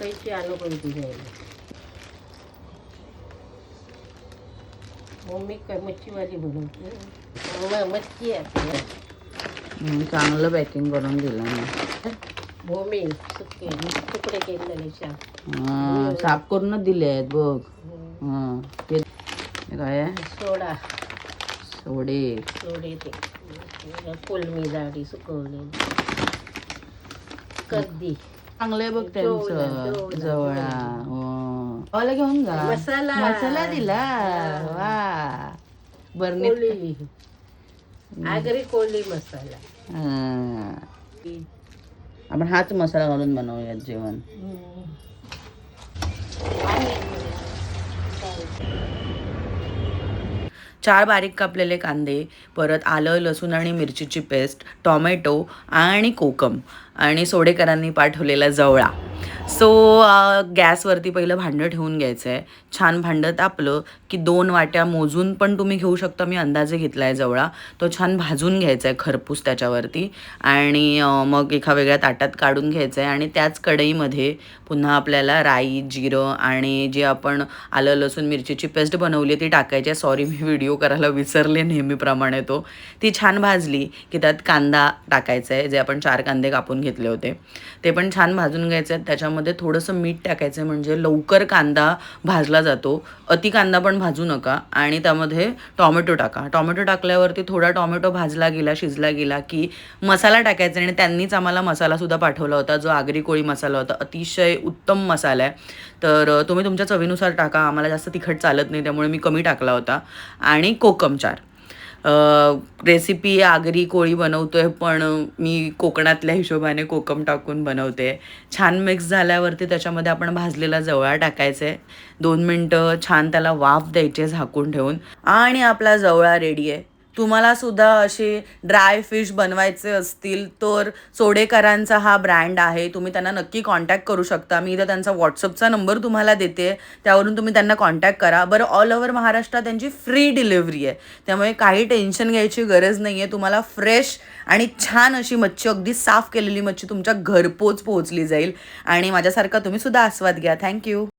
कैची आणू कोणती घ्यायला. मम्मी काय मच्छीवाली बनवते. मच्छी आहे चांगलं पॅकिंग करून दिलं ना. भूमी सुके तुकडे केलेले साफ करूनच दिले आहेत बघ. हे काय आहे? सोडा सोडे ते कोलमी जाडी सुकवलेली कद्दी चांगले बघ त्यांचं जवळा. मला घेऊन जा. मसाला दिला. वा बरणी आगरी कोळी मसाला. आपण हाच मसाला घालून बनवूयात जेवण. चार बारीक कापलेले कांदे, परत आलं लसूण आणि मिरचीची पेस्ट, टॉमॅटो आणि कोकम आणि सोडेकरांनी पाठवलेला जवळा. सो गॅसवरती पहिलं भांडं ठेवून घ्यायचं आहे. छान भांडं तापलं की 2 वाट्या मोजून पण तुम्ही घेऊ शकता. मी अंदाजे घेतला आहे जवळा. तो छान भाजून घ्यायचा आहे खरपूस त्याच्यावरती आणि मग एका वेगळ्या ताटात काढून घ्यायचं आहे. आणि त्याच कढईमध्ये पुन्हा आपल्याला राई, जिरं आणि जे आपण आलं लसूण मिरचीची पेस्ट बनवली ती टाकायची आहे. सॉरी मी व्हिडिओ करायला विसरले नेहमीप्रमाणे. ती छान भाजली की त्यात कांदा टाकायचा आहे. जे आपण 4 कांदे कापून घेतले होते ते पण छान भाजून घ्यायचे आहेत. त्याच्यामध्ये थोडंसं मीठ टाकायचं आहे म्हणजे लवकर कांदा भाजला जातो. अति कांदा पण भाजू नका. आणि त्यामध्ये टॉमॅटो टाका. टॉमॅटो टाकल्यावरती थोडा टॉमॅटो भाजला गेला, शिजला गेला की मसाला टाकायचा. आणि त्यांनीच आम्हाला मसालासुद्धा पाठवला होता जो आगरी कोळी मसाला होता. अतिशय उत्तम मसाला आहे. तर तुम्ही तुमच्या चवीनुसार टाका. आम्हाला जास्त तिखट चालत नाही त्यामुळे मी कमी टाकला होता. आणि कोकम 4. रेसिपी आगरी कोळी बनवतोय पण मी कोकणातल्या हिशोबाने कोकम टाकून बनवते. छान मिक्स झाल्यावरती त्याच्यामध्ये आपण भाजलेला जवळा टाकायचा आहे. 2 मिनटं छान त्याला वाफ द्यायची झाकून ठेवून आणि आपला जवळा रेडी आहे. तुम्हाला सुद्धा असे ड्राय फिश बनवायचे असतील तर सोडेकरांचा हा ब्रँड आहे. तुम्ही त्यांना नक्की कॉन्टॅक्ट करू शकता. मी इथं त्यांचा व्हॉट्सअपचा नंबर तुम्हाला देते. त्यावरून तुम्ही त्यांना कॉन्टॅक्ट करा. बरं ऑल ओव्हर महाराष्ट्रात त्यांची फ्री डिलिव्हरी आहे. त्यामुळे काही टेन्शन घ्यायची गरज नाही आहे. तुम्हाला फ्रेश आणि छान अशी मच्छी, अगदी साफ केलेली मच्छी तुमच्या घरपोच पोहोचली जाईल. आणि माझ्यासारखा तुम्ही सुद्धा आस्वाद घ्या. थँक्यू.